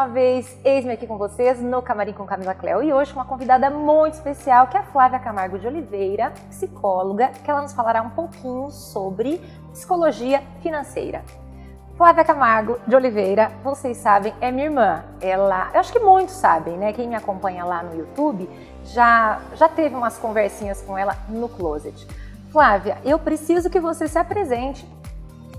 uma vez, eis-me aqui com vocês no Camarim com Camila Cléo e hoje com uma convidada muito especial que é a Flávia Camargo de Oliveira, psicóloga, que ela nos falará um pouquinho sobre psicologia financeira. Flávia Camargo de Oliveira, vocês sabem, é minha irmã. Eu acho que muitos sabem, né? Quem me acompanha lá no YouTube já teve umas conversinhas com ela no Closet. Flávia, eu preciso que você se apresente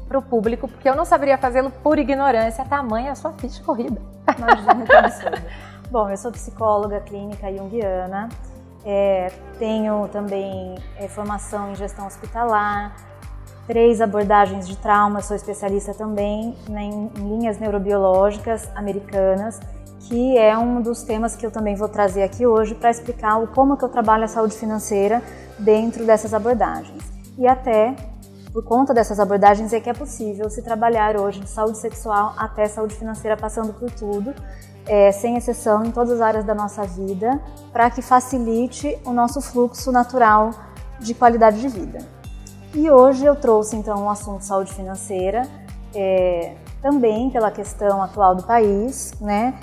para o público, porque eu não saberia fazê-lo por ignorância, tamanha a sua ficha corrida. Imagina, que absurdo. Bom, eu sou psicóloga clínica junguiana, tenho também formação em gestão hospitalar, 3 abordagens de trauma, sou especialista também em linhas neurobiológicas americanas, que é um dos temas que eu também vou trazer aqui hoje para explicar como que eu trabalho a saúde financeira dentro dessas abordagens. E até por conta dessas abordagens é que é possível se trabalhar hoje de saúde sexual até saúde financeira, passando por tudo, sem exceção, em todas as áreas da nossa vida, para que facilite o nosso fluxo natural de qualidade de vida. E hoje eu trouxe então um assunto saúde financeira, também pela questão atual do país, né,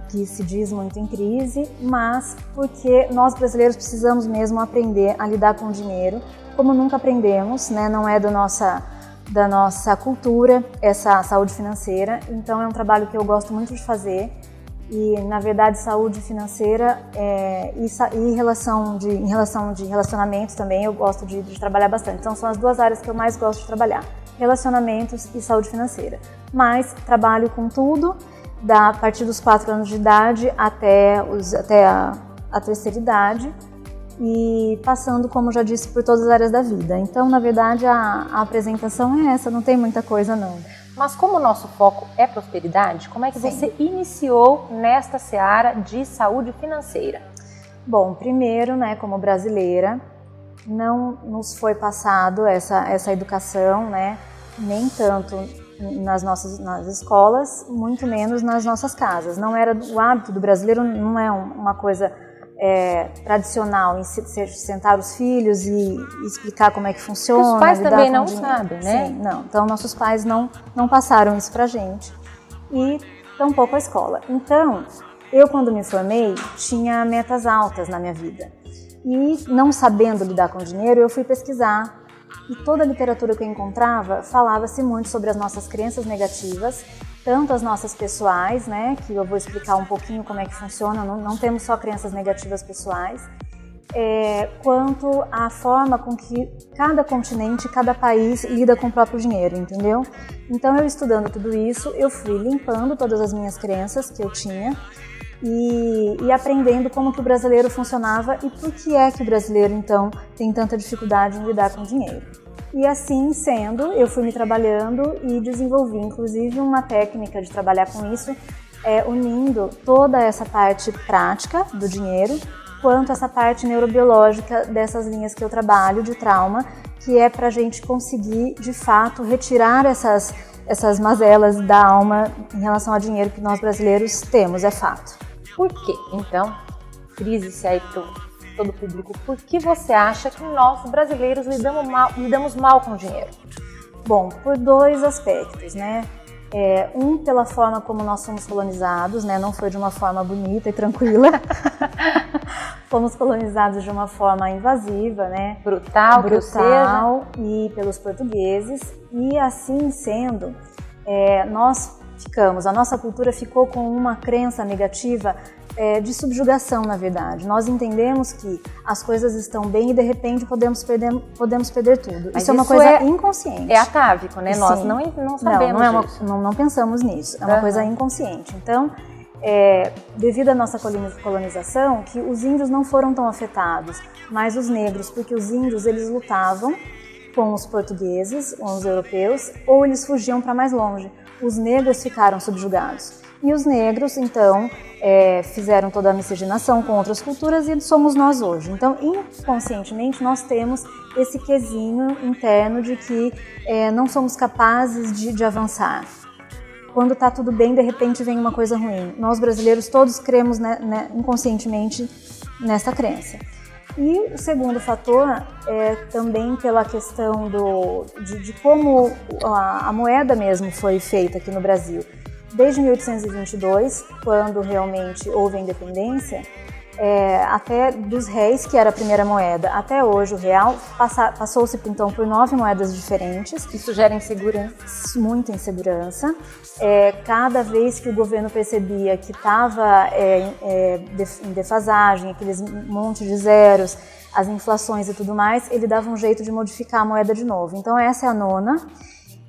que se diz muito em crise, mas porque nós brasileiros precisamos mesmo aprender a lidar com o dinheiro, como nunca aprendemos, né? Não é da nossa cultura essa saúde financeira, então é um trabalho que eu gosto muito de fazer e, na verdade, saúde financeira em relação de relacionamentos também eu gosto de trabalhar bastante. Então são as 2 áreas que eu mais gosto de trabalhar, relacionamentos e saúde financeira. Mas trabalho com tudo, a partir dos 4 anos de idade até a terceira idade, e passando, como já disse, por todas as áreas da vida. Então, na verdade, a apresentação é essa, não tem muita coisa não. Mas como o nosso foco é prosperidade, como é que você iniciou nesta seara de saúde financeira? Bom, primeiro, né, como brasileira, não nos foi passado essa educação, né, nem tanto nas escolas, muito menos nas nossas casas. Não era o hábito do brasileiro, não é uma coisa tradicional em sentar os filhos e explicar como é que funciona. Os pais também não sabem, né? Sim, não. Então nossos pais não passaram isso pra gente e tampouco a escola. Então, eu quando me formei tinha metas altas na minha vida e não sabendo lidar com o dinheiro eu fui pesquisar e toda a literatura que eu encontrava falava-se muito sobre as nossas crenças negativas, tanto as nossas pessoais, né, que eu vou explicar um pouquinho como é que funciona, não temos só crenças negativas pessoais, quanto a forma com que cada continente, cada país lida com o próprio dinheiro, entendeu? Então eu estudando tudo isso, eu fui limpando todas as minhas crenças que eu tinha e aprendendo como que o brasileiro funcionava e por que é que o brasileiro então tem tanta dificuldade em lidar com o dinheiro. E assim sendo, eu fui me trabalhando e desenvolvi inclusive uma técnica de trabalhar com isso, unindo toda essa parte prática do dinheiro, quanto essa parte neurobiológica dessas linhas que eu trabalho de trauma, que é para a gente conseguir, de fato, retirar essas mazelas da alma em relação ao dinheiro que nós brasileiros temos, é fato. Por quê? Então, frise-se aí para todo o público. Por que você acha que nós, brasileiros, lidamos mal com o dinheiro? Bom, por 2 aspectos, né? Um, pela forma como nós somos colonizados, né? Não foi de uma forma bonita e tranquila. Fomos colonizados de uma forma invasiva, né? Brutal, e pelos portugueses. E assim sendo, a nossa cultura ficou com uma crença negativa de subjugação, na verdade. Nós entendemos que as coisas estão bem e de repente podemos perder tudo. Mas isso é uma coisa inconsciente. É atávico, né? Sim. Nós não sabemos disso. Não pensamos nisso. É uma coisa inconsciente. Então, devido à nossa colonização, que os índios não foram tão afetados, mas os negros, porque os índios eles lutavam com os portugueses, com os europeus, ou eles fugiam para mais longe. Os negros ficaram subjugados. E os negros, então, fizeram toda a miscigenação com outras culturas e somos nós hoje. Então, inconscientemente, nós temos esse quesinho interno de que não somos capazes de avançar. Quando está tudo bem, de repente vem uma coisa ruim. Nós brasileiros todos cremos inconscientemente nessa crença. E o segundo fator é também pela questão de como a moeda mesmo foi feita aqui no Brasil. desde 1822, quando realmente houve a independência, até dos réis, que era a primeira moeda, até hoje o real, passou-se então por 9 moedas diferentes. Isso gera insegurança? Muita insegurança. Cada vez que o governo percebia que estava em defasagem, aqueles monte de zeros, as inflações e tudo mais, ele dava um jeito de modificar a moeda de novo. Então essa é a 9ª.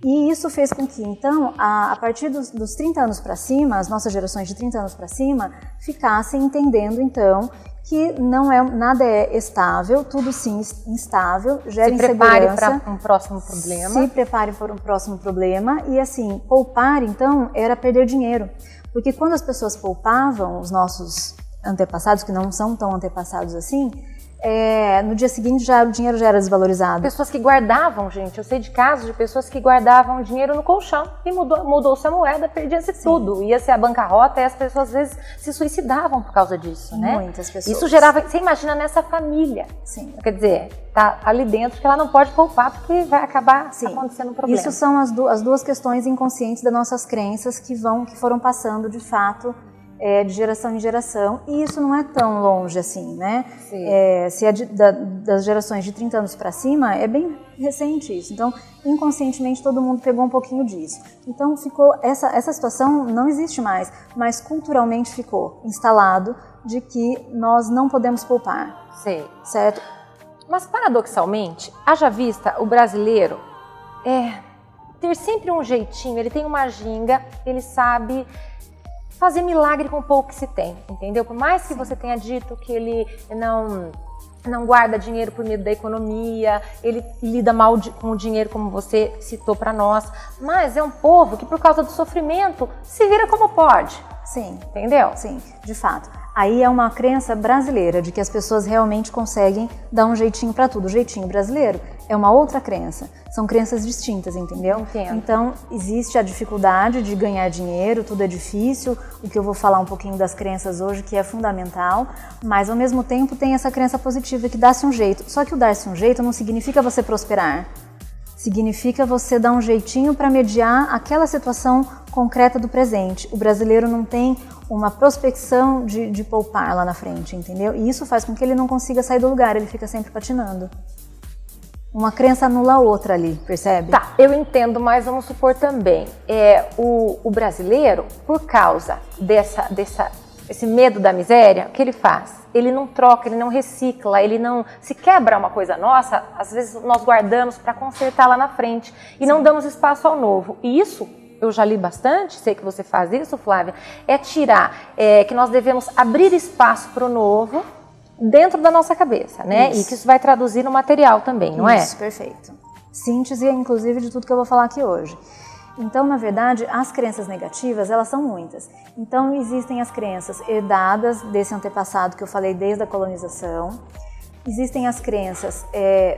E isso fez com que, então, a partir dos 30 anos para cima, as nossas gerações de 30 anos para cima, ficassem entendendo, então, que nada é estável, tudo sim instável, gera insegurança. Se prepare para um próximo problema. Se prepare para um próximo problema. E assim, poupar, então, era perder dinheiro. Porque quando as pessoas poupavam, os nossos antepassados, que não são tão antepassados assim, no dia seguinte o dinheiro já era desvalorizado. Pessoas que guardavam, gente, eu sei de casos de pessoas que guardavam dinheiro no colchão e mudou-se a moeda, perdia-se tudo, ia-se a bancarrota e as pessoas às vezes se suicidavam por causa disso, né? Muitas pessoas. Isso gerava, você imagina nessa família, sim. Quer dizer, tá ali dentro que ela não pode poupar porque vai acabar acontecendo um problema. Isso são as duas questões inconscientes das nossas crenças que foram passando de fato de geração em geração, e isso não é tão longe assim, né? Se é das gerações de 30 anos para cima, é bem recente isso. Então, inconscientemente, todo mundo pegou um pouquinho disso. Então, essa situação não existe mais, mas culturalmente ficou instalado de que nós não podemos poupar. Sim. Certo? Mas, paradoxalmente, haja vista o brasileiro ter sempre um jeitinho, ele tem uma ginga, ele sabe fazer milagre com o pouco que se tem, entendeu? Por mais que você tenha dito que ele não guarda dinheiro por medo da economia, ele lida mal com o dinheiro, como você citou para nós, mas é um povo que, por causa do sofrimento, se vira como pode. Sim. Entendeu? Sim, de fato. Aí é uma crença brasileira de que as pessoas realmente conseguem dar um jeitinho para tudo. O jeitinho brasileiro é uma outra crença. São crenças distintas, entendeu? Entendo. Então, existe a dificuldade de ganhar dinheiro, tudo é difícil. O que eu vou falar um pouquinho das crenças hoje, que é fundamental. Mas, ao mesmo tempo, tem essa crença positiva que dá-se um jeito. Só que o dar-se um jeito não significa você prosperar. Significa você dar um jeitinho para mediar aquela situação concreta do presente. O brasileiro não tem uma prospecção de poupar lá na frente, entendeu? E isso faz com que ele não consiga sair do lugar, ele fica sempre patinando. Uma crença anula a outra ali, percebe? Tá, eu entendo, mas vamos supor também, o brasileiro, por causa esse medo da miséria, o que ele faz? Ele não troca, ele não recicla, ele não... Se quebra uma coisa nossa, às vezes nós guardamos para consertar lá na frente e não damos espaço ao novo. E isso, eu já li bastante, sei que você faz isso, Flávia, que nós devemos abrir espaço para o novo dentro da nossa cabeça, né? Isso. E que isso vai traduzir no material também, não é? Isso, perfeito. Síntese, inclusive, de tudo que eu vou falar aqui hoje. Então, na verdade, as crenças negativas, elas são muitas. Então, existem as crenças herdadas desse antepassado que eu falei desde a colonização. Existem as crenças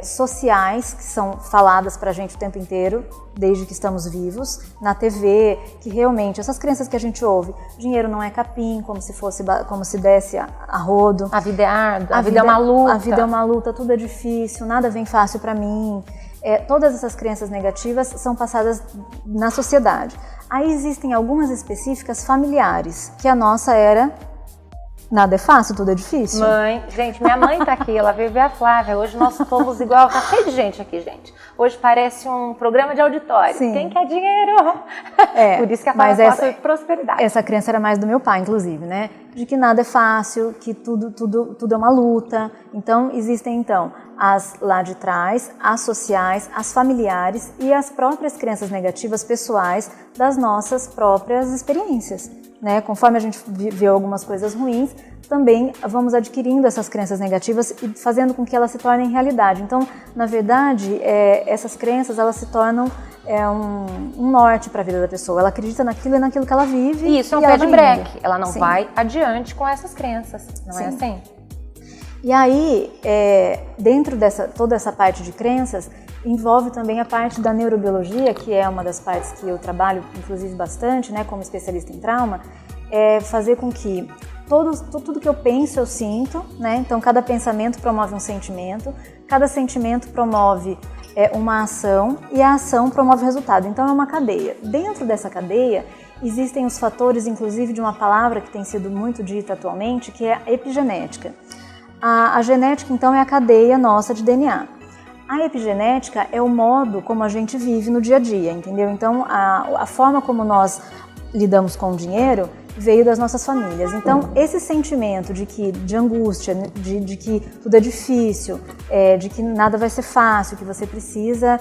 sociais, que são faladas pra gente o tempo inteiro, desde que estamos vivos, na TV, que realmente, essas crenças que a gente ouve, dinheiro não é capim, como se desse a rodo. A vida é árdua, a vida é uma luta. A vida é uma luta, tudo é difícil, nada vem fácil pra mim. Todas essas crenças negativas são passadas na sociedade. Aí existem algumas específicas familiares, que a nossa era nada é fácil, tudo é difícil. Gente, minha mãe tá aqui, ela veio ver a Flávia. Hoje nós somos igual, tá cheio de gente aqui, gente. Hoje parece um programa de auditório. Sim. Quem quer dinheiro? Por isso que a Flávia fala sobre prosperidade. Essa crença era mais do meu pai, inclusive, né? De que nada é fácil, que tudo é uma luta. Então, existem, as lá de trás, as sociais, as familiares e as próprias crenças negativas pessoais das nossas próprias experiências, né? Conforme a gente vê algumas coisas ruins, também vamos adquirindo essas crenças negativas e fazendo com que elas se tornem realidade. Então, na verdade, essas crenças, elas se tornam um norte para a vida da pessoa. Ela acredita naquilo e naquilo que ela vive. E isso é um pé de breque. Ela não vai adiante com essas crenças, não é assim? E aí, dentro toda essa parte de crenças, envolve também a parte da neurobiologia, que é uma das partes que eu trabalho, inclusive, bastante, né, como especialista em trauma, fazer com que tudo que eu penso, eu sinto, né? Então, cada pensamento promove um sentimento, cada sentimento promove uma ação e a ação promove o resultado. Então, é uma cadeia. Dentro dessa cadeia, existem os fatores, inclusive de uma palavra que tem sido muito dita atualmente, que é a epigenética. A genética, então, é a cadeia nossa de DNA. A epigenética é o modo como a gente vive no dia a dia, entendeu? Então, a forma como nós lidamos com o dinheiro veio das nossas famílias. Então, esse sentimento de angústia, de que tudo é difícil, de que nada vai ser fácil, que você precisa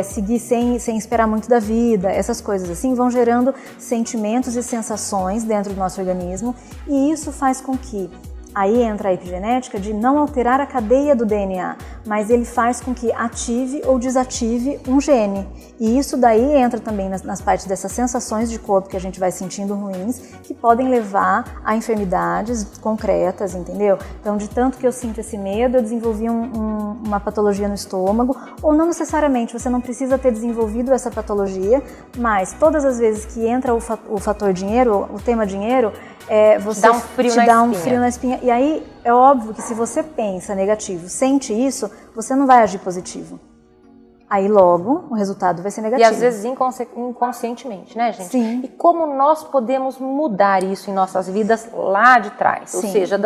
seguir sem esperar muito da vida, essas coisas assim, vão gerando sentimentos e sensações dentro do nosso organismo, e isso faz com que aí entra a epigenética de não alterar a cadeia do DNA, mas ele faz com que ative ou desative um gene. E isso daí entra também nas partes dessas sensações de corpo que a gente vai sentindo ruins, que podem levar a enfermidades concretas, entendeu? Então, de tanto que eu sinto esse medo, eu desenvolvi uma patologia no estômago, ou não necessariamente, você não precisa ter desenvolvido essa patologia, mas todas as vezes que entra o fator dinheiro, o tema dinheiro, você te dá um frio na espinha. E aí é óbvio que se você pensa negativo, sente isso, você não vai agir positivo. Aí logo o resultado vai ser negativo. E às vezes inconscientemente, né, gente? Sim. E como nós podemos mudar isso em nossas vidas lá de trás? Sim. Ou seja,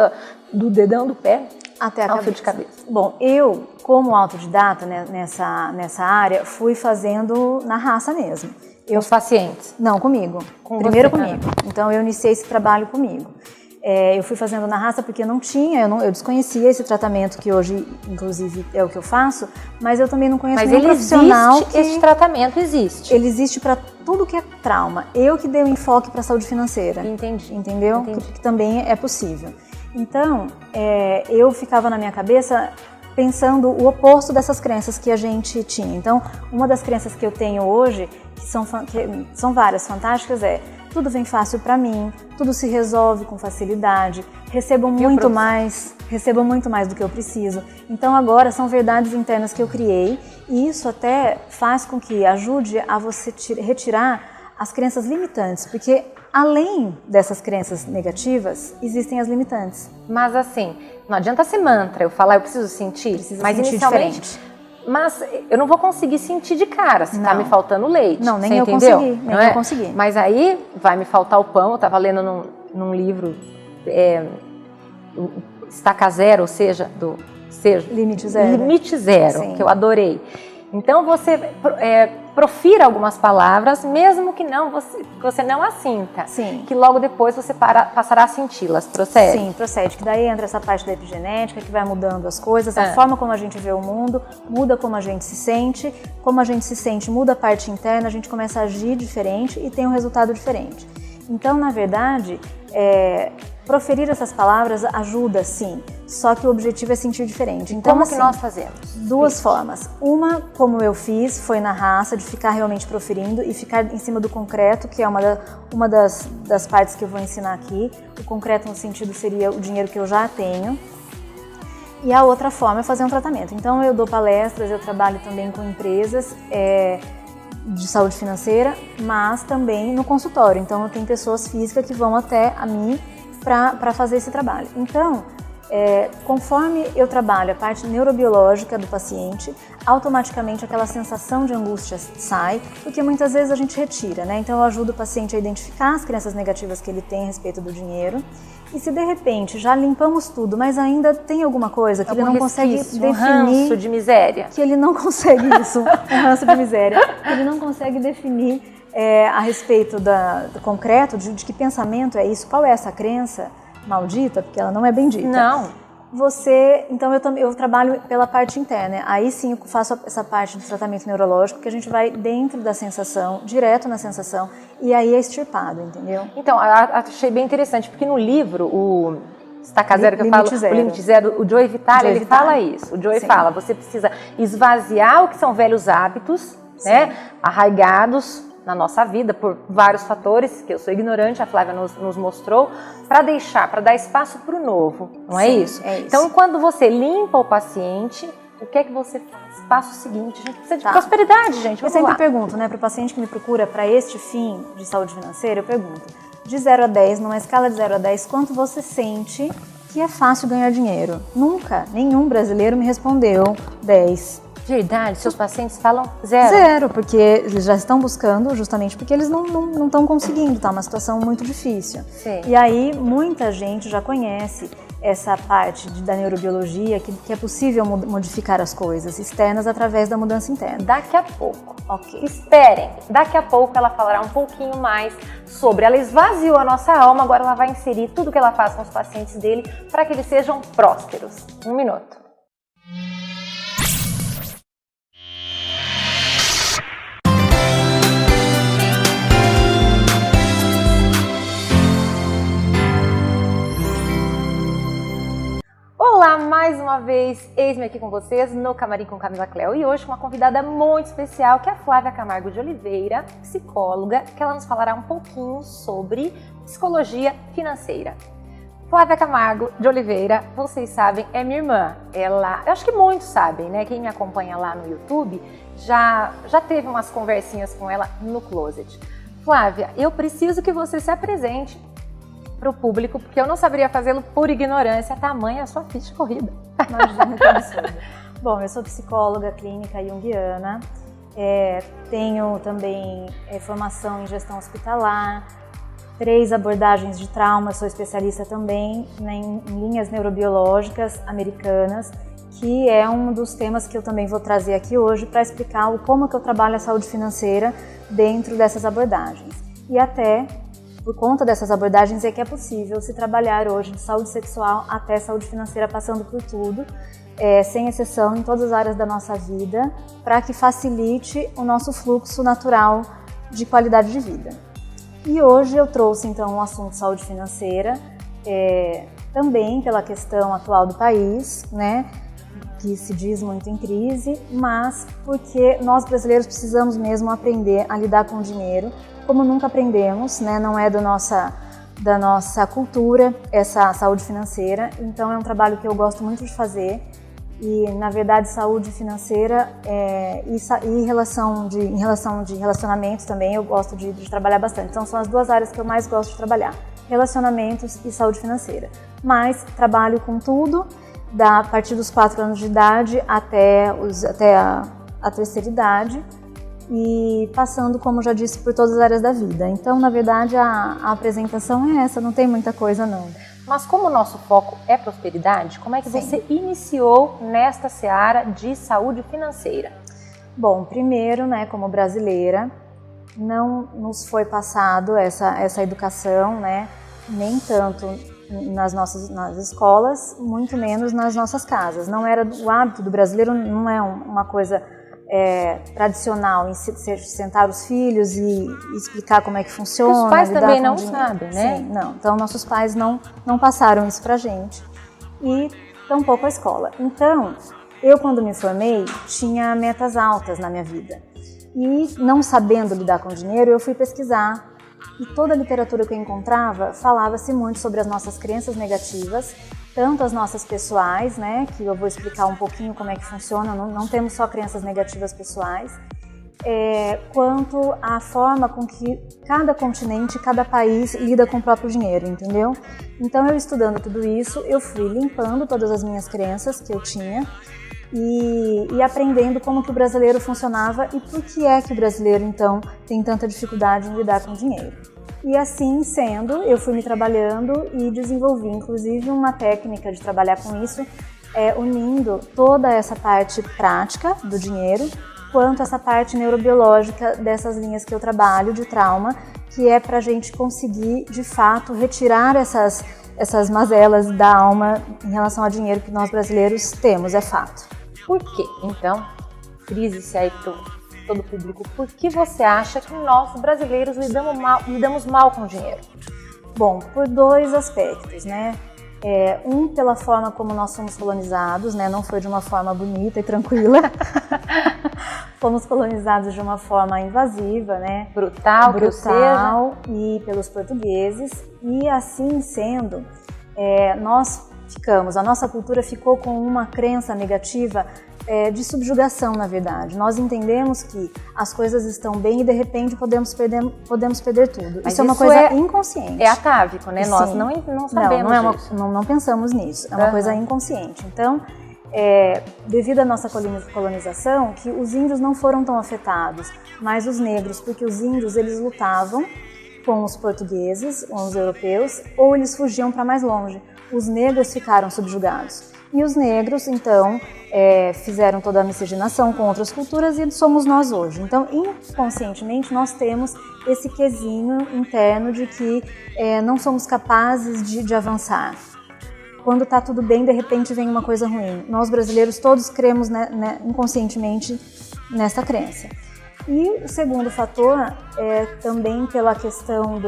do dedão do pé até ao fio de cabeça. Bom, eu, como autodidata, né, nessa área, fui fazendo na raça mesmo. Os pacientes? Não, comigo. Primeiro comigo. Então eu iniciei esse trabalho comigo. Eu fui fazendo na raça porque não tinha, eu desconhecia esse tratamento que hoje, inclusive, é o que eu faço, mas eu também não conheço nenhum profissional que... Esse tratamento existe. Ele existe para tudo que é trauma. Eu que dei o enfoque para a saúde financeira. Entendi. Entendeu? Entendi. Que também é possível. Então, eu ficava na minha cabeça pensando o oposto dessas crenças que a gente tinha. Então, uma das crenças que eu tenho hoje, que são várias fantásticas, tudo vem fácil para mim, tudo se resolve com facilidade, recebo muito mais do que eu preciso. Então agora são verdades internas que eu criei, e isso até faz com que ajude a você retirar as crenças limitantes, porque além dessas crenças negativas, existem as limitantes. Mas assim, não adianta ser mantra, eu falar eu preciso sentir, mas sentir inicialmente... diferente. Mas eu não vou conseguir sentir de cara se tá me faltando leite. Não, nem você eu entendeu? consegui, nem eu consegui. Mas aí vai me faltar o pão. Eu estava lendo num livro Estaca Zero, ou seja, Limite Zero. Limite Zero, Sim. que eu adorei. Então você profira algumas palavras, mesmo que você não as sinta. Sim. Que logo depois você passará a senti-las. Procede? Sim, procede. Que daí entra essa parte da epigenética, que vai mudando as coisas, a forma como a gente vê o mundo, muda como a gente se sente. Como a gente se sente, muda a parte interna, a gente começa a agir diferente e tem um resultado diferente. Então, na verdade, proferir essas palavras ajuda, sim, só que o objetivo é sentir diferente. Então, como que nós fazemos? Duas formas. Uma, como eu fiz, foi na raça, de ficar realmente proferindo e ficar em cima do concreto, que é uma das partes que eu vou ensinar aqui. O concreto no sentido seria o dinheiro que eu já tenho. E a outra forma é fazer um tratamento. Então eu dou palestras, eu trabalho também com empresas de saúde financeira, mas também no consultório. Então eu tenho pessoas físicas que vão até a mim para fazer esse trabalho. Então, conforme eu trabalho a parte neurobiológica do paciente, automaticamente aquela sensação de angústia sai, porque muitas vezes a gente retira, né? Então eu ajudo o paciente a identificar as crenças negativas que ele tem a respeito do dinheiro, e se de repente já limpamos tudo, mas ainda tem alguma coisa que ele não consegue definir... Um ranço de miséria. Que ele não consegue isso, um ranço de miséria, que ele não consegue definir a respeito do concreto, de que pensamento é isso, qual é essa crença maldita, porque ela não é bendita. Não. Então eu trabalho pela parte interna, aí sim eu faço essa parte do tratamento neurológico, que a gente vai dentro da sensação, direto na sensação, e aí é extirpado, entendeu? Então, achei bem interessante, porque no livro, o Estaca Zero, que eu falo, o Limite Zero, o Joe Vitale, ele fala isso. O Joe fala, você precisa esvaziar o que são velhos hábitos, né, arraigados na nossa vida por vários fatores, que eu sou ignorante, a Flávia nos mostrou, para dar espaço para o novo, não é isso? É isso. Então, quando você limpa o paciente, o que é que você faz? Passo seguinte, a gente precisa de prosperidade, gente. Eu sempre pergunto, né, para o paciente que me procura para este fim de saúde financeira, eu pergunto, de 0 a 10, numa escala de 0 a 10, quanto você sente que é fácil ganhar dinheiro? Nunca, nenhum brasileiro me respondeu 10. Verdade? Seus pacientes falam zero? Zero, porque eles já estão buscando justamente porque eles não estão conseguindo, tá uma situação muito difícil. Sim. E aí muita gente já conhece essa parte da neurobiologia, que é possível modificar as coisas externas através da mudança interna. Daqui a pouco. Ok. Esperem, daqui a pouco ela falará um pouquinho mais sobre. Ela esvaziou a nossa alma, agora ela vai inserir tudo que ela faz com os pacientes dele para que eles sejam prósperos. 1 minuto. Olá, mais uma vez, eis-me aqui com vocês no Camarim com Camila Cleo e hoje com uma convidada muito especial que é a Flávia Camargo de Oliveira, psicóloga, que ela nos falará um pouquinho sobre psicologia financeira. Flávia Camargo de Oliveira, vocês sabem, é minha irmã. Eu acho que muitos sabem, né? Quem me acompanha lá no YouTube já teve umas conversinhas com ela no Closet. Flávia, eu preciso que você se apresente para o público, porque eu não saberia fazê-lo por ignorância, tamanha a sua ficha corrida. Imagina que absurdo. Bom, eu sou psicóloga clínica junguiana, tenho também formação em gestão hospitalar, 3 abordagens de trauma, sou especialista também em linhas neurobiológicas americanas, que é um dos temas que eu também vou trazer aqui hoje para explicar como que eu trabalho a saúde financeira dentro dessas abordagens. E até por conta dessas abordagens é que é possível se trabalhar hoje de saúde sexual até saúde financeira, passando por tudo, sem exceção, em todas as áreas da nossa vida, para que facilite o nosso fluxo natural de qualidade de vida. E hoje eu trouxe então o assunto saúde financeira, também pela questão atual do país, né, que se diz muito em crise, mas porque nós brasileiros precisamos mesmo aprender a lidar com o dinheiro, como nunca aprendemos, né? Não é da nossa cultura essa saúde financeira, então é um trabalho que eu gosto muito de fazer e, na verdade, saúde financeira em relação de relacionamentos também eu gosto de trabalhar bastante. Então são as 2 áreas que eu mais gosto de trabalhar, relacionamentos e saúde financeira. Mas trabalho com tudo, a partir dos 4 anos de idade até a terceira idade, e passando, como já disse, por todas as áreas da vida. Então, na verdade, a apresentação é essa, não tem muita coisa não. Mas como o nosso foco é prosperidade, como é que você iniciou nesta seara de saúde financeira? Bom, primeiro, né, como brasileira, não nos foi passado essa educação, né, nem tanto nas escolas, muito menos nas nossas casas. Não era o hábito do brasileiro, não é uma coisa tradicional em sentar os filhos e explicar como é que funciona. Os pais também não sabem, né? Sim, não. Então nossos pais não passaram isso pra gente e tampouco a escola. Então eu, quando me formei, tinha metas altas na minha vida e, não sabendo lidar com o dinheiro, eu fui pesquisar e toda a literatura que eu encontrava falava-se muito sobre as nossas crenças negativas, tanto as nossas pessoais, né, que eu vou explicar um pouquinho como é que funciona, não temos só crenças negativas pessoais, quanto a forma com que cada continente, cada país lida com o próprio dinheiro, entendeu? Então, eu estudando tudo isso, eu fui limpando todas as minhas crenças que eu tinha e aprendendo como que o brasileiro funcionava e por que é que o brasileiro, então, tem tanta dificuldade em lidar com o dinheiro. E assim sendo, eu fui me trabalhando e desenvolvi, inclusive, uma técnica de trabalhar com isso, unindo toda essa parte prática do dinheiro, quanto essa parte neurobiológica dessas linhas que eu trabalho de trauma, que é para a gente conseguir, de fato, retirar essas mazelas da alma em relação ao dinheiro que nós brasileiros temos, é fato. Por quê? Então, frise-se aí todo o público, por que você acha que nós brasileiros lidamos mal com o dinheiro? Bom, por 2 aspectos, né? Pela forma como nós somos colonizados, né? Não foi de uma forma bonita e tranquila. Fomos colonizados de uma forma invasiva, né? Brutal, e pelos portugueses. E assim sendo, a nossa cultura ficou com uma crença negativa de subjugação, na verdade. Nós entendemos que as coisas estão bem e, de repente, podemos perder tudo. Mas isso é uma coisa inconsciente. É atávico, né? Sim. Nós não sabemos disso. Não pensamos nisso. É uma coisa inconsciente. Então, devido à nossa colonização, que os índios não foram tão afetados, mas os negros, porque os índios eles lutavam com os portugueses, com os europeus, ou eles fugiam para mais longe. Os negros ficaram subjugados. E os negros, então, fizeram toda a miscigenação com outras culturas e somos nós hoje. Então, inconscientemente, nós temos esse quesinho interno de que não somos capazes de avançar. Quando está tudo bem, de repente vem uma coisa ruim. Nós brasileiros todos cremos inconscientemente nessa crença. E o segundo fator é também pela questão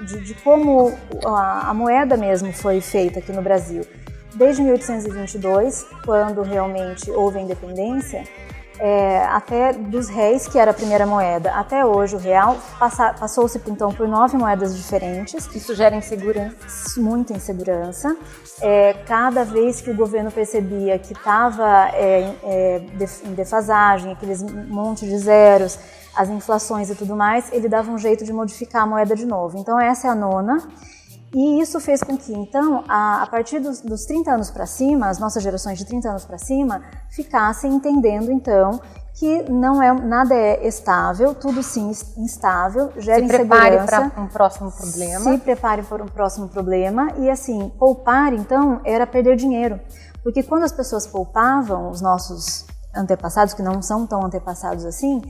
de como a moeda mesmo foi feita aqui no Brasil. Desde 1822, quando realmente houve a independência, até dos réis, que era a primeira moeda, até hoje o real, passou-se então por 9 moedas diferentes. Isso gera insegurança? Muita insegurança. Cada vez que o governo percebia que estava em defasagem, aqueles monte de zeros, as inflações e tudo mais, ele dava um jeito de modificar a moeda de novo. Então essa é a 9ª. E isso fez com que, então, a partir dos 30 anos para cima, as nossas gerações de 30 anos para cima, ficassem entendendo, então, que nada é estável, tudo sim instável, gera insegurança. Se prepare para um próximo problema. Se prepare para um próximo problema. E assim, poupar, então, era perder dinheiro. Porque quando as pessoas poupavam, os nossos antepassados, que não são tão antepassados assim,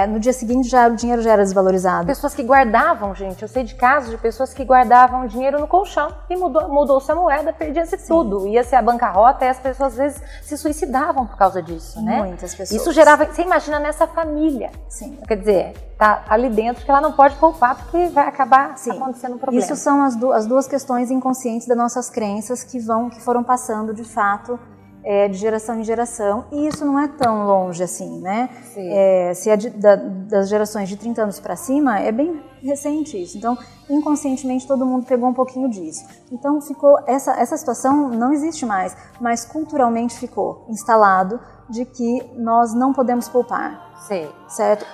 no dia seguinte o dinheiro já era desvalorizado. Pessoas que guardavam, gente, eu sei de casos de pessoas que guardavam dinheiro no colchão e mudou-se a moeda, perdia-se tudo, ia-se a bancarrota e as pessoas às vezes se suicidavam por causa disso, né? Muitas pessoas. Isso gerava, você imagina nessa família, sim. Quer dizer, tá ali dentro que ela não pode poupar porque vai acabar acontecendo um problema. Isso são as duas questões inconscientes das nossas crenças que foram passando de fato de geração em geração, e isso não é tão longe assim, né? Se é das gerações de 30 anos para cima, é bem recente isso. Então, inconscientemente, todo mundo pegou um pouquinho disso. Então, essa situação não existe mais, mas culturalmente ficou instalado de que nós não podemos poupar. Sim. Certo?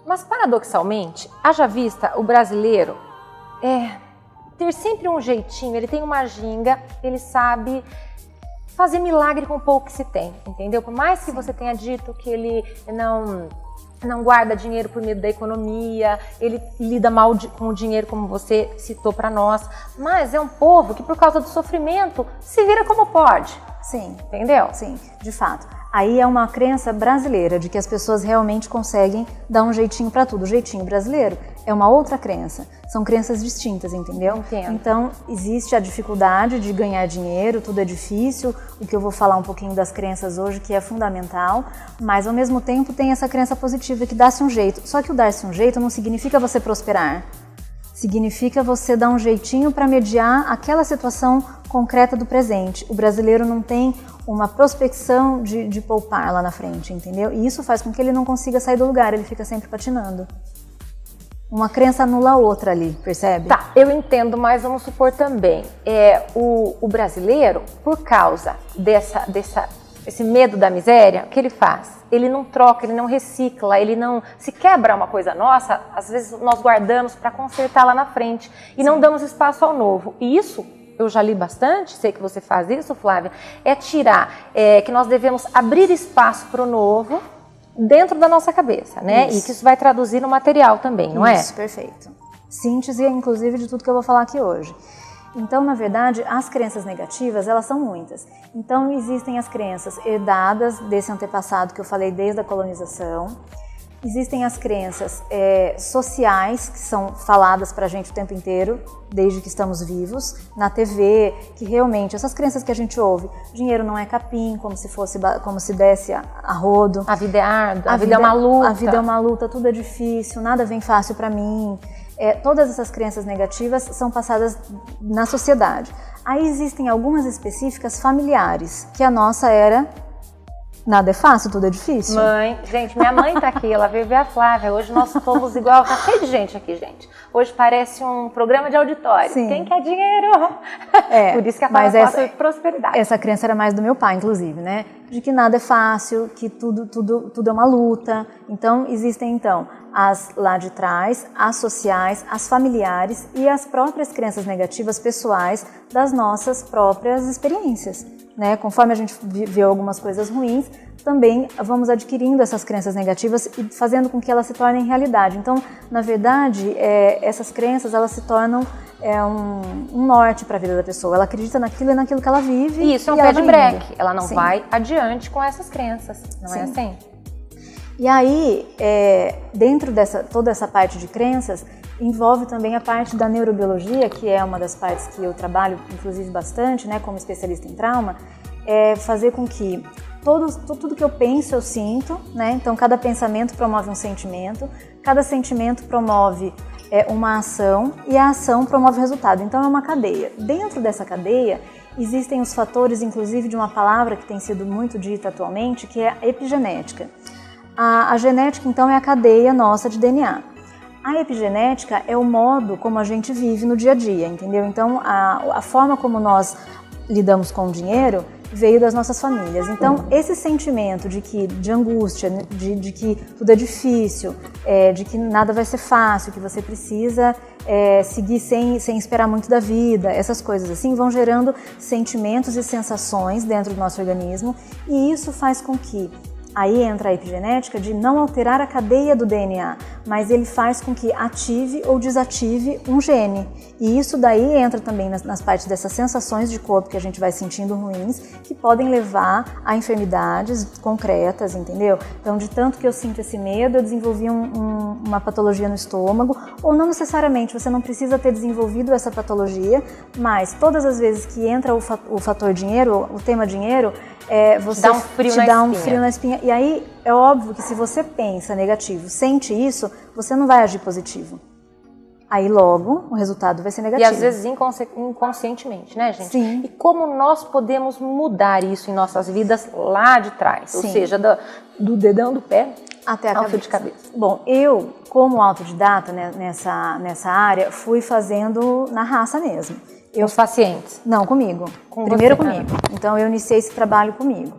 Mas, paradoxalmente, haja vista o brasileiro ter sempre um jeitinho, ele tem uma ginga, ele sabe fazer milagre com o pouco que se tem, entendeu? Por mais que você tenha dito que ele não guarda dinheiro por medo da economia, ele lida mal com o dinheiro, como você citou para nós, mas é um povo que por causa do sofrimento se vira como pode. Sim. Entendeu? Sim, de fato. Aí é uma crença brasileira de que as pessoas realmente conseguem dar um jeitinho para tudo. O jeitinho brasileiro é uma outra crença. São crenças distintas, entendeu? Entendo. Então, existe a dificuldade de ganhar dinheiro, tudo é difícil. O que eu vou falar um pouquinho das crenças hoje, que é fundamental. Mas, ao mesmo tempo, tem essa crença positiva que dá-se um jeito. Só que o dar-se um jeito não significa você prosperar. Significa você dar um jeitinho para mediar aquela situação concreta do presente. O brasileiro não tem uma prospecção de poupar lá na frente, entendeu? E isso faz com que ele não consiga sair do lugar, ele fica sempre patinando. Uma crença anula a outra ali, percebe? Tá, eu entendo, mas vamos supor também, o brasileiro, por causa esse medo da miséria, o que ele faz? Ele não troca, ele não recicla, ele não... Se quebra uma coisa nossa, às vezes nós guardamos para consertar lá na frente e não damos espaço ao novo. E isso, eu já li bastante, sei que você faz isso, Flávia, que nós devemos abrir espaço para o novo dentro da nossa cabeça, né? Isso. E que isso vai traduzir no material também, não é? Isso, perfeito. Síntese, inclusive, de tudo que eu vou falar aqui hoje. Então, na verdade, as crenças negativas, elas são muitas. Então, existem as crenças herdadas desse antepassado que eu falei desde a colonização. Existem as crenças sociais, que são faladas pra gente o tempo inteiro, desde que estamos vivos, na TV, que realmente, essas crenças que a gente ouve, dinheiro não é capim, como se desse a rodo. A vida é árdua, a vida é uma luta. A vida é uma luta, tudo é difícil, nada vem fácil pra mim. Todas essas crenças negativas são passadas na sociedade. Aí existem algumas específicas familiares, que a nossa era nada é fácil, tudo é difícil. Mãe, gente, minha mãe tá aqui, ela veio ver a Flávia. Hoje nós somos igual, tá cheio de gente aqui, gente. Hoje parece um programa de auditório. Sim. Quem quer dinheiro? Por isso que a Flávia fala sobre prosperidade. Essa crença era mais do meu pai, inclusive, né? De que nada é fácil, que tudo é uma luta. Então, existem, as lá de trás, as sociais, as familiares e as próprias crenças negativas pessoais das nossas próprias experiências. né? Conforme a gente viveu algumas coisas ruins, também vamos adquirindo essas crenças negativas e fazendo com que elas se tornem realidade. Então, na verdade, essas crenças, elas se tornam um norte para a vida da pessoa. Ela acredita naquilo e naquilo que ela vive. E isso é um pé de breque. Ela não vai adiante com essas crenças, não é assim? E aí, dentro dessa toda essa parte de crenças, envolve também a parte da neurobiologia, que é uma das partes que eu trabalho, inclusive, bastante, né, como especialista em trauma, fazer com que tudo que eu penso, eu sinto, né? Então, cada pensamento promove um sentimento, cada sentimento promove uma ação e a ação promove o resultado. Então, é uma cadeia. Dentro dessa cadeia, existem os fatores, inclusive, de uma palavra que tem sido muito dita atualmente, que é a epigenética. A genética, então, é a cadeia nossa de DNA. A epigenética é o modo como a gente vive no dia a dia, entendeu? Então, a forma como nós lidamos com o dinheiro veio das nossas famílias. Então, esse sentimento de angústia, de que tudo é difícil, de que nada vai ser fácil, que você precisa seguir sem esperar muito da vida, essas coisas assim vão gerando sentimentos e sensações dentro do nosso organismo, e isso faz com que aí entra a epigenética de não alterar a cadeia do DNA, mas ele faz com que ative ou desative um gene. E isso daí entra também nas partes dessas sensações de corpo que a gente vai sentindo ruins, que podem levar a enfermidades concretas, entendeu? Então, de tanto que eu sinto esse medo, eu desenvolvi uma patologia no estômago, ou não necessariamente, você não precisa ter desenvolvido essa patologia, mas todas as vezes que entra o fator dinheiro, o tema dinheiro, você te dá um frio na espinha. E aí é óbvio que se você pensa negativo, sente isso, você não vai agir positivo. Aí logo o resultado vai ser negativo. E às vezes inconscientemente, né, gente? Sim. E como nós podemos mudar isso em nossas vidas lá de trás? Sim. Ou seja, do dedão do pé até a cabeça. De cabeça. Bom, eu, como autodidata, né, nessa área, fui fazendo na raça mesmo. Os pacientes? Não, comigo. Primeiro comigo. Então, eu iniciei esse trabalho comigo.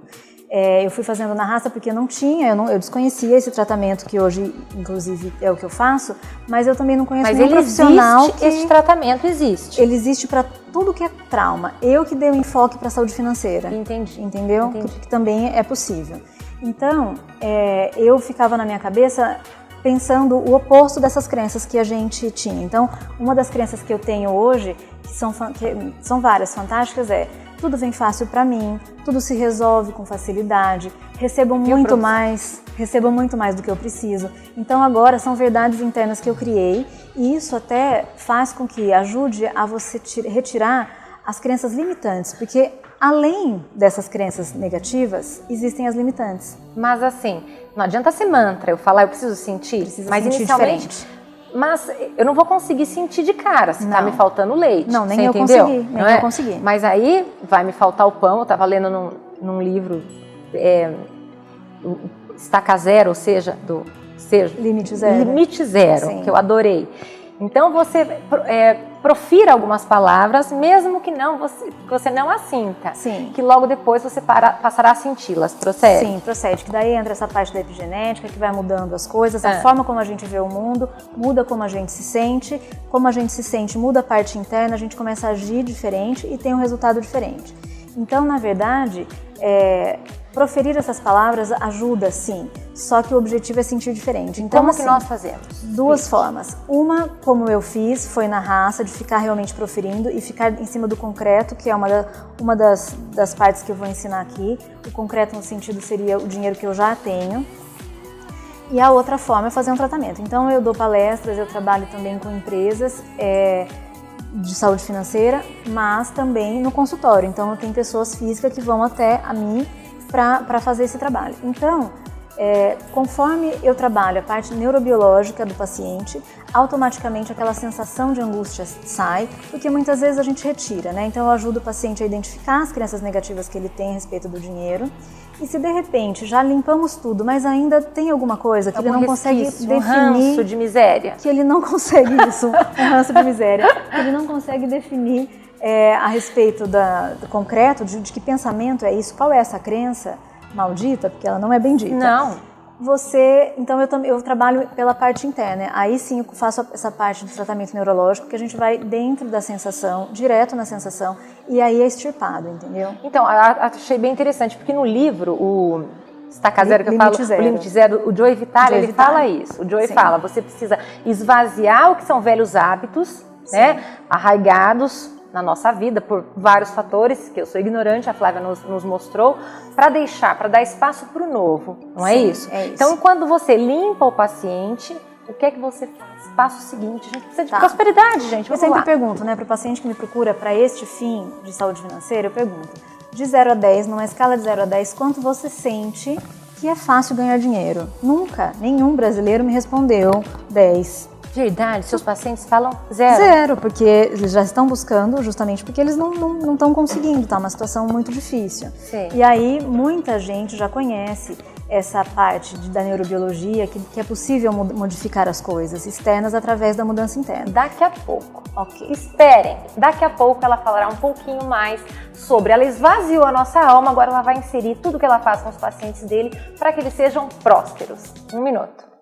Eu fui fazendo na raça porque não tinha, eu desconhecia esse tratamento que hoje, inclusive, é o que eu faço, mas eu também não conheço nenhum profissional que... Esse tratamento existe. Ele existe para tudo que é trauma. Eu que dei o enfoque para a saúde financeira. Entendi. Entendeu? Entendi. Que também é possível. Então, eu ficava na minha cabeça pensando o oposto dessas crenças que a gente tinha. Então, uma das crenças que eu tenho hoje, que são várias, fantásticas, tudo vem fácil para mim, tudo se resolve com facilidade, recebo muito mais do que eu preciso. Então agora são verdades internas que eu criei, e isso até faz com que ajude a você retirar as crenças limitantes, porque além dessas crenças negativas, existem as limitantes. Mas assim, não adianta ser mantra, eu falar eu preciso sentir, mas sentir inicialmente... Diferente. Mas eu não vou conseguir sentir de cara se tá me faltando leite. Não, nem você eu entendeu? consegui, nem eu consegui. Mas aí vai me faltar o pão, eu tava lendo num livro Estaca Zero, ou seja, Limite Zero. Limite Zero, Sim. Que eu adorei. Então você profira algumas palavras, mesmo que você não as sinta. Sim. Que logo depois você passará a senti-las. Procede? Sim, procede. Que daí entra essa parte da epigenética, que vai mudando as coisas, a forma como a gente vê o mundo, muda como a gente se sente. Como a gente se sente, muda a parte interna, a gente começa a agir diferente e tem um resultado diferente. Então, na verdade, proferir essas palavras ajuda, sim, só que o objetivo é sentir diferente. Então, como assim, que nós fazemos? Duas formas. Uma, como eu fiz, foi na raça, de ficar realmente proferindo e ficar em cima do concreto, que é uma das partes que eu vou ensinar aqui. O concreto no sentido seria o dinheiro que eu já tenho. E a outra forma é fazer um tratamento. Então, eu dou palestras, eu trabalho também com empresas de saúde financeira, mas também no consultório. Então, eu tenho pessoas físicas que vão até a mim para fazer esse trabalho. Então, conforme eu trabalho a parte neurobiológica do paciente, automaticamente aquela sensação de angústia sai, porque muitas vezes a gente retira, né? Então, eu ajudo o paciente a identificar as crenças negativas que ele tem a respeito do dinheiro. E se de repente já limpamos tudo, mas ainda tem alguma coisa que ele não consegue definir... Um ranço de miséria. Que ele não consegue isso, um ranço de miséria. Que ele não consegue definir a respeito do concreto, de que pensamento é isso, qual é essa crença maldita, porque ela não é bendita. Não. Então eu trabalho pela parte interna. Aí sim eu faço essa parte do tratamento neurológico, que a gente vai dentro da sensação, direto na sensação, e aí é extirpado, entendeu? Então, achei bem interessante, porque no livro, o Estaca Zero, que eu falo, o Limite Zero, o Joe Vitale, ele fala isso. O Joe fala, você precisa esvaziar o que são velhos hábitos, né, arraigados na nossa vida por vários fatores, que eu sou ignorante, a Flávia nos mostrou, para dar espaço para o novo, não é isso? É isso. Então, quando você limpa o paciente, o que é que você faz? Passo seguinte, a gente precisa de prosperidade, gente. Eu sempre pergunto, né, para o paciente que me procura para este fim de saúde financeira, eu pergunto, de 0 a 10, numa escala de 0 a 10, quanto você sente que é fácil ganhar dinheiro? Nunca, nenhum brasileiro me respondeu 10. Verdade, seus pacientes falam 0? 0, porque eles já estão buscando, justamente porque eles não estão conseguindo, tá uma situação muito difícil. Sim. E aí muita gente já conhece essa parte da neurobiologia, que é possível modificar as coisas externas através da mudança interna. Daqui a pouco. Ok. Esperem, daqui a pouco ela falará um pouquinho mais sobre, ela esvaziou a nossa alma, agora ela vai inserir tudo que ela faz com os pacientes dele para que eles sejam prósperos. 1 minuto.